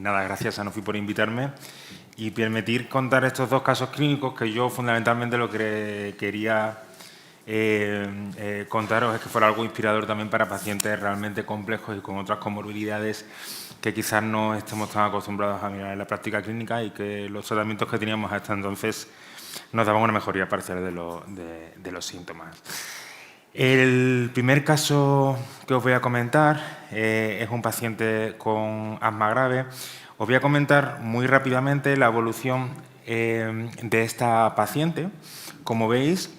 nada, gracias a Nofi por invitarme y permitir contar estos dos casos clínicos que yo fundamentalmente lo que quería contaros es que fuera algo inspirador también para pacientes realmente complejos y con otras comorbilidades que quizás no estemos tan acostumbrados a mirar en la práctica clínica y que los tratamientos que teníamos hasta entonces nos daban una mejoría parcial de los síntomas. El primer caso que os voy a comentar es un paciente con asma grave. Os voy a comentar muy rápidamente la evolución de esta paciente. Como veis,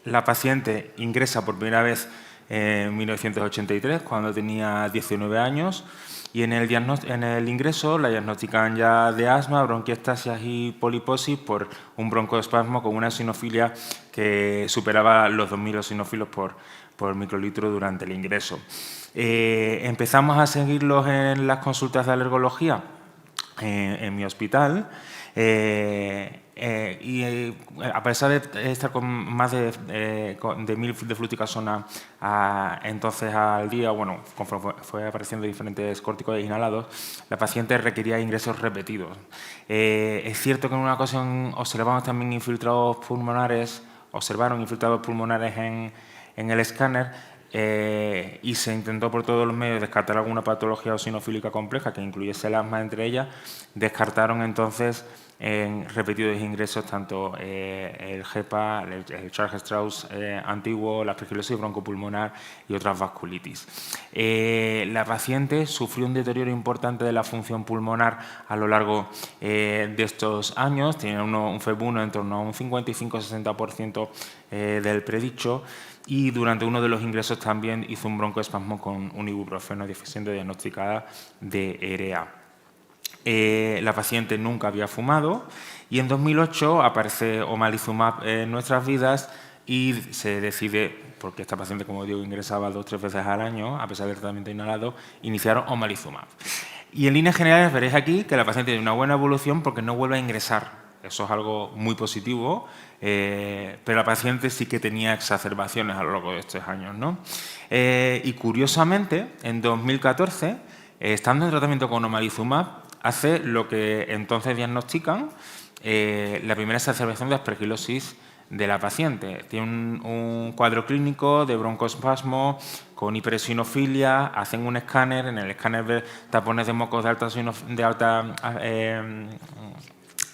la paciente ingresa por primera vez en 1983, cuando tenía 19 años, y en el ingreso la diagnostican ya de asma, bronquiectasias y poliposis por un broncoespasmo con una eosinofilia que superaba los 2.000 eosinófilos por microlitro durante el ingreso. Empezamos a seguirlos en las consultas de alergología en mi hospital. A pesar de estar con más de 1.000 de fluticasona entonces al día, bueno, conforme fue apareciendo diferentes corticoides inhalados, la paciente requería ingresos repetidos. Es cierto que en una ocasión observaron infiltrados pulmonares en el escáner, y se intentó por todos los medios descartar alguna patología eosinofílica compleja que incluyese el asma entre ellas. Descartaron entonces en repetidos ingresos tanto el GEPA, el Church-Strauss antiguo, la aspergilosis broncopulmonar y otras vasculitis. La paciente sufrió un deterioro importante de la función pulmonar a lo largo de estos años. Tiene un FEV1 en torno a un 55-60% del predicho, y durante uno de los ingresos también hizo un broncoespasmo con un ibuprofeno, siendo diagnosticada de EREA. La paciente nunca había fumado y en 2008 aparece omalizumab en nuestras vidas y se decide, porque esta paciente, como digo, ingresaba 2 o 3 veces al año, a pesar del tratamiento inhalado, iniciar omalizumab. Y en líneas generales veréis aquí que la paciente tiene una buena evolución porque no vuelve a ingresar. Eso es algo muy positivo, pero la paciente sí que tenía exacerbaciones a lo largo de estos años, ¿no? Y curiosamente, en 2014, estando en tratamiento con omalizumab, hace lo que entonces diagnostican la primera exacerbación de aspergilosis de la paciente. Tiene un cuadro clínico de broncoespasmo con hiperesinofilia, hacen un escáner, en el escáner ven tapones de mocos de alta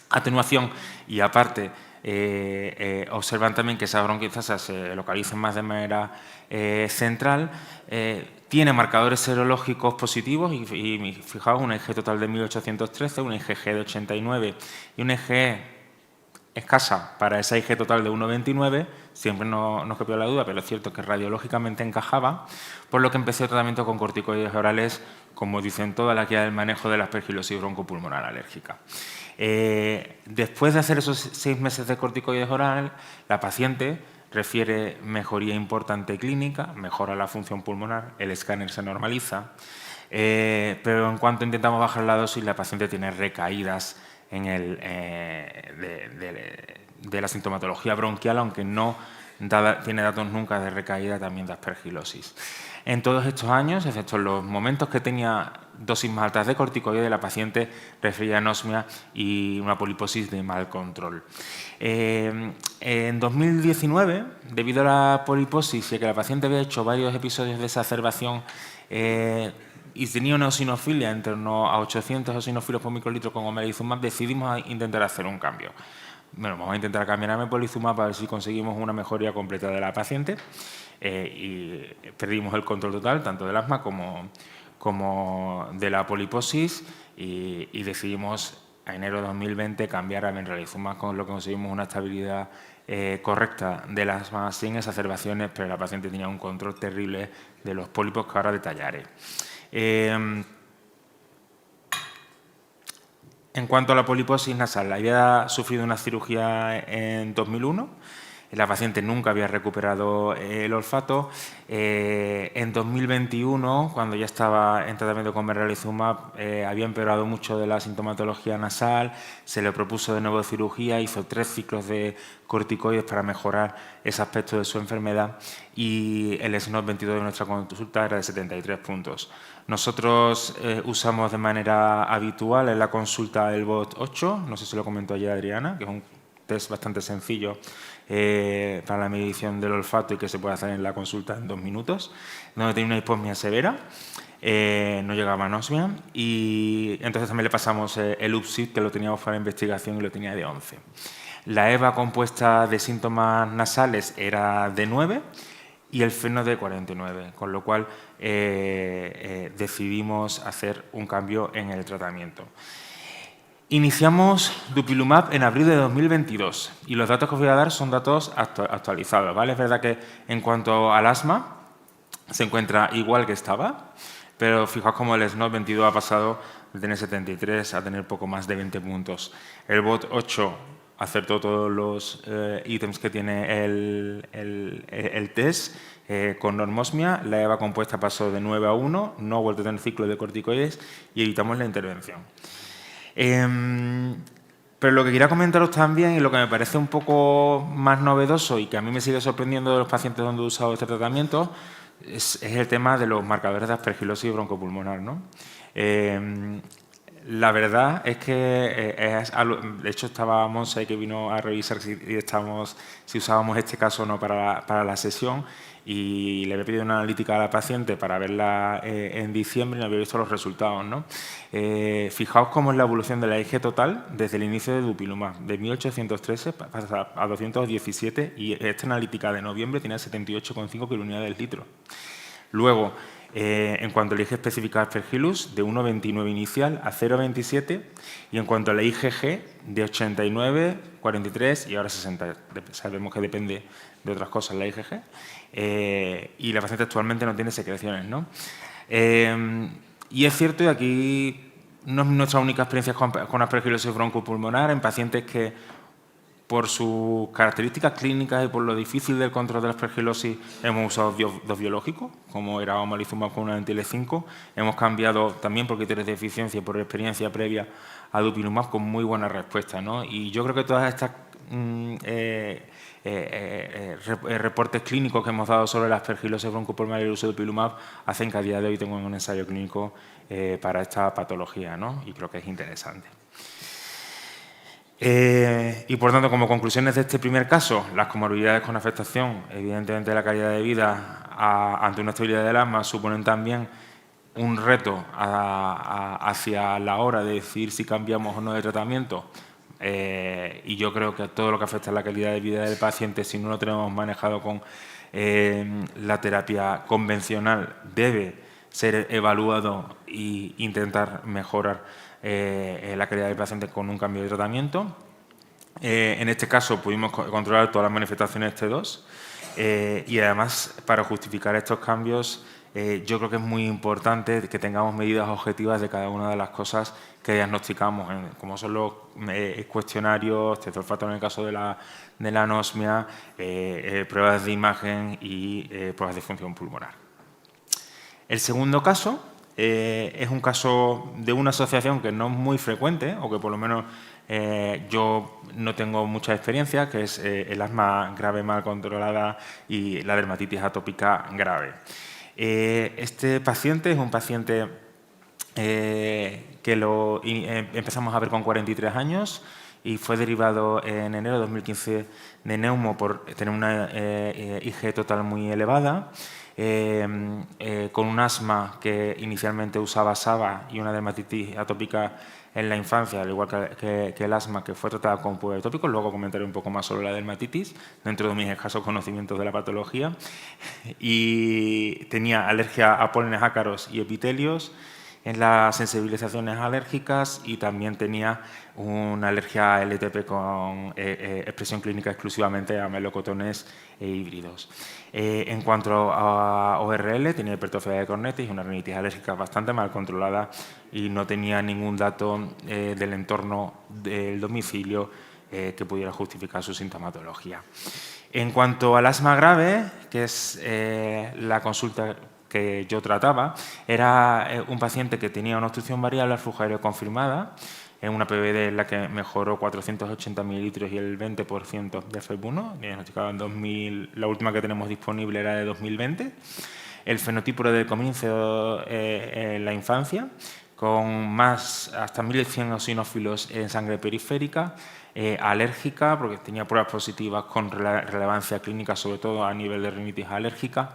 atenuación y aparte observan también que esa bronquiectasia se localiza más de manera central. Tiene marcadores serológicos positivos y fijaos, un IgG total de 1813, un IgG de 89 y un IgE escasa para esa IgG total de 1,29, siempre nos quedó la duda, pero es cierto que radiológicamente encajaba, por lo que empecé el tratamiento con corticoides orales, como dicen toda la guía del manejo de la aspergilosis broncopulmonar alérgica. Después de hacer esos 6 meses de corticoides oral, la paciente refiere mejoría importante clínica, mejora la función pulmonar, el escáner se normaliza, pero en cuanto intentamos bajar la dosis, la paciente tiene recaídas de la sintomatología bronquial, aunque no tiene datos nunca de recaída también de aspergilosis. En todos estos años, excepto en los momentos que tenía dosis más altas de corticoides, la paciente refería anosmia y una poliposis de mal control. En 2019, debido a la poliposis y a que la paciente había hecho varios episodios de exacerbación y tenía una eosinofilia en torno a 800 eosinófilos por microlitro con omalizumab, decidimos intentar hacer un cambio. Bueno, vamos a intentar cambiar a omalizumab para ver si conseguimos una mejoría completa de la paciente, y perdimos el control total, tanto del asma como de la poliposis, y decidimos en enero de 2020 cambiar a benralizumab, con lo que conseguimos una estabilidad correcta del asma sin exacerbaciones, pero la paciente tenía un control terrible de los pólipos que ahora detallaré. En cuanto a la poliposis nasal, había sufrido una cirugía en 2001 La paciente nunca había recuperado el olfato. En 2021, cuando ya estaba en tratamiento con Benralizumab, había empeorado mucho de la sintomatología nasal, se le propuso de nuevo cirugía, hizo 3 ciclos de corticoides para mejorar ese aspecto de su enfermedad y el SNOT 22 de nuestra consulta era de 73 puntos. Nosotros usamos de manera habitual en la consulta el BOT8, no sé si lo comentó ayer Adriana, que es un test bastante sencillo para la medición del olfato y que se puede hacer en la consulta en 2 minutos, donde tiene una hiposmia severa, no llegaba a anosmia y entonces también le pasamos el UPSID, que lo teníamos para investigación y lo tenía de 11. La EVA compuesta de síntomas nasales era de 9 y el FeNO de 49, con lo cual decidimos hacer un cambio en el tratamiento. Iniciamos Dupilumab en abril de 2022 y los datos que os voy a dar son datos actualizados, ¿vale? Es verdad que en cuanto al asma se encuentra igual que estaba, pero fijaos cómo el SNOT 22 ha pasado de tener 73 a tener poco más de 20 puntos. El BOT8 acertó todos los ítems que tiene el test con normosmia. La EVA compuesta pasó de 9 a 1, no ha vuelto a tener ciclo de corticoides y evitamos la intervención. Pero lo que quería comentaros también y lo que me parece un poco más novedoso y que a mí me sigue sorprendiendo de los pacientes donde he usado este tratamiento es el tema de los marcadores de aspergilosis broncopulmonar, ¿no? La verdad es que, de hecho, estaba Monse que vino a revisar si usábamos este caso o no para la sesión y le había pedido una analítica a la paciente para verla en diciembre y no había visto los resultados, ¿no? Fijaos cómo es la evolución de la IG total desde el inicio de Dupilumab, de 1813 a 217 y esta analítica de noviembre tiene 78,5 kilunidades litro. Luego, en cuanto a la IG específica de Aspergillus, de 1,29 inicial a 0,27 y en cuanto a la IgG, de 89, 43 y ahora 60. Sabemos que depende de otras cosas la IgG y la paciente actualmente no tiene secreciones, ¿no? Y es cierto, y aquí no es nuestra única experiencia con aspergilosis broncopulmonar, en pacientes que por sus características clínicas y por lo difícil del control de la aspergilosis hemos usado dos biológicos, como era omalizumab con una anti-IL-5. Hemos cambiado también por criterios de eficiencia y por experiencia previa a Dupilumab con muy buena respuesta, ¿no? Y yo creo que todas estas reportes clínicos que hemos dado sobre la aspergilosis broncopulmonar y el uso de Dupilumab hacen que a día de hoy tengo un ensayo clínico para esta patología, ¿no? Y creo que es interesante. Y por tanto, como conclusiones de este primer caso, las comorbilidades con afectación, evidentemente la calidad de vida ante una estabilidad del asma suponen también un reto hacia la hora de decidir si cambiamos o no de tratamiento. Y yo creo que todo lo que afecta a la calidad de vida del paciente, si no lo tenemos manejado con la terapia convencional, debe ser evaluado e intentar mejorar la calidad del paciente con un cambio de tratamiento. En este caso pudimos controlar todas las manifestaciones T2 y además para justificar estos cambios yo creo que es muy importante que tengamos medidas objetivas de cada una de las cosas que diagnosticamos, como son los cuestionarios, test de olfato en el caso de la anosmia, pruebas de imagen y pruebas de función pulmonar. El segundo caso es un caso de una asociación que no es muy frecuente, o que por lo menos yo no tengo mucha experiencia, que es el asma grave mal controlada y la dermatitis atópica grave. Este paciente es un paciente que empezamos a ver con 43 años y fue derivado en enero de 2015 de neumo por tener una IG total muy elevada, con un asma que inicialmente usaba SABA y una dermatitis atópica en la infancia, al igual que el asma, que fue tratada con puer atópico. Luego comentaré un poco más sobre la dermatitis, dentro de mis escasos conocimientos de la patología. Y tenía alergia a pólenes ácaros y epitelios en las sensibilizaciones alérgicas y también tenía una alergia a LTP con expresión clínica exclusivamente a melocotones e híbridos. En cuanto a ORL, tenía hipertrofia de cornetes y una rinitis alérgica bastante mal controlada y no tenía ningún dato del entorno del domicilio que pudiera justificar su sintomatología. En cuanto al asma grave, que es la consulta que yo trataba, era un paciente que tenía una obstrucción variable al flujo aéreo confirmada, en una PVD en la que mejoró 480 mililitros y el 20% de FEV1, diagnosticado en 2000, la última que tenemos disponible era de 2020. El fenotipo de comienzo en la infancia, con más hasta 1.100 eosinófilos en sangre periférica, alérgica, porque tenía pruebas positivas con relevancia clínica, sobre todo a nivel de rinitis alérgica,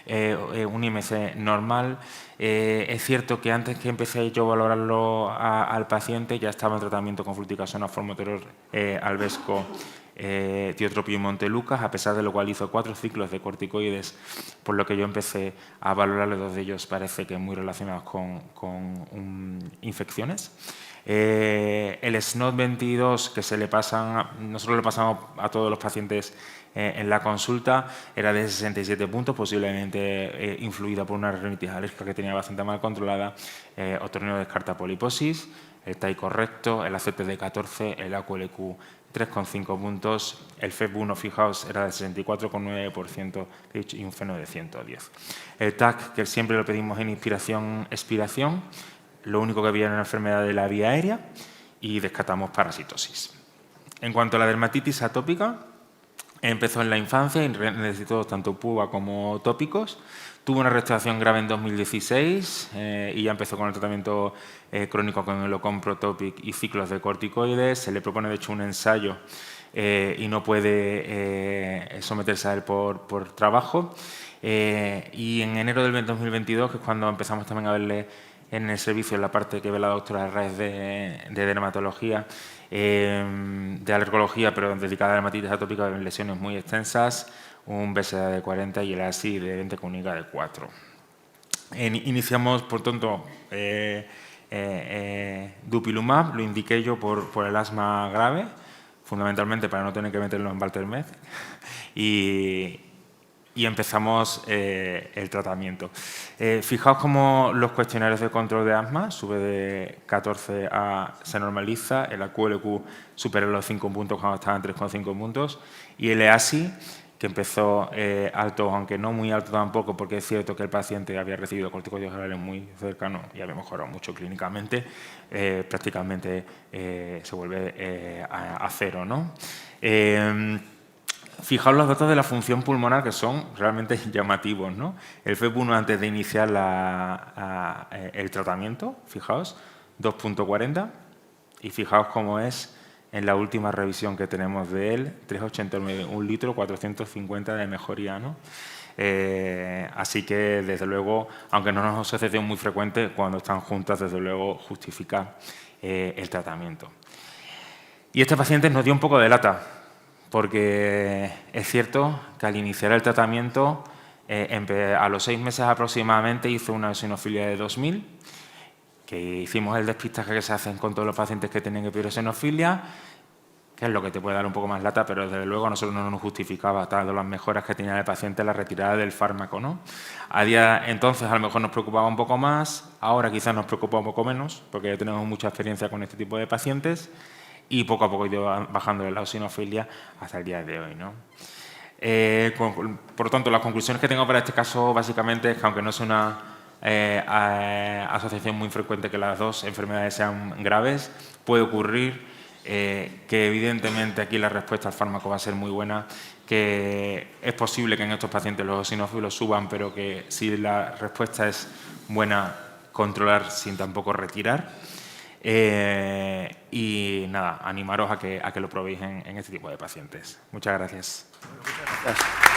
un IMC normal. Es cierto que antes que empecé yo a valorarlo al paciente ya estaba en tratamiento con fluticasona, formoterol, Alvesco, tiotropio y Montelucas, a pesar de lo cual hizo 4 ciclos de corticoides, por lo que yo empecé a valorarle. 2 de ellos parece que muy relacionados con infecciones. El SNOT-22 que nosotros le pasamos a todos los pacientes en la consulta, era de 67 puntos, posiblemente influida por una rinitis alérgica que tenía bastante mal controlada. Otorrino descarta poliposis, el TAI correcto, el ACT de 14, el AQLQ 3,5 puntos, el FEV1, fijaos, era del 64,9% y un FENO de 110. El TAC, que siempre lo pedimos en inspiración-expiración, lo único que había era una enfermedad de la vía aérea y descartamos parasitosis. En cuanto a la dermatitis atópica, empezó en la infancia y necesitó tanto puba como tópicos. Tuvo una restauración grave en 2016 y ya empezó con el tratamiento crónico con el Ocon Protopic y ciclos de corticoides. Se le propone, de hecho, un ensayo y no puede someterse a él por trabajo. Y en enero del 2022, que es cuando empezamos también a verle en el servicio, en la parte que ve la doctora Herraiz de dermatología, de alergología, pero dedicada a dermatitis atópica en lesiones muy extensas, un BSA de 40 y el ASI de 20 con IGA de 4. Iniciamos, por tanto, Dupilumab, lo indiqué yo por el asma grave, fundamentalmente para no tener que meterlo en Valtermed, y empezamos el tratamiento. Fijaos cómo los cuestionarios de control de asma sube de 14 a se normaliza, el AQLQ supera los 5 puntos cuando estaba en 3,5 puntos y el EASI, que empezó alto, aunque no muy alto tampoco, porque es cierto que el paciente había recibido corticoides orales muy cercanos y había mejorado mucho clínicamente, prácticamente se vuelve a cero, ¿no? Fijaos los datos de la función pulmonar, que son realmente llamativos, ¿no? El FEV1 antes de iniciar el tratamiento, fijaos, 2,40, y fijaos cómo es en la última revisión que tenemos de él, 3,89, 1 litro, 450 de mejoría, ¿no? Así que, desde luego, aunque no nos sucede muy frecuente, cuando están juntas, desde luego, justifica el tratamiento. Y este paciente nos dio un poco de lata, porque es cierto que al iniciar el tratamiento, a los 6 meses aproximadamente, hizo una eosinofilia de 2000, que hicimos el despistaje que se hacen con todos los pacientes que tienen eosinofilia, que es lo que te puede dar un poco más lata, pero desde luego a nosotros no nos justificaba, dado las mejoras que tenía el paciente, la retirada del fármaco, ¿no? Entonces a lo mejor nos preocupaba un poco más, ahora quizás nos preocupa un poco menos, porque ya tenemos mucha experiencia con este tipo de pacientes, y poco a poco ido bajando la eosinofilia hasta el día de hoy, ¿no? Por lo tanto, las conclusiones que tengo para este caso básicamente es que, aunque no es una asociación muy frecuente que las dos enfermedades sean graves, puede ocurrir, que evidentemente aquí la respuesta al fármaco va a ser muy buena, que es posible que en estos pacientes los eosinófilos suban, pero que si la respuesta es buena, controlar sin tampoco retirar. Y nada, animaros a que lo probéis en este tipo de pacientes. Muchas gracias. Muchas gracias.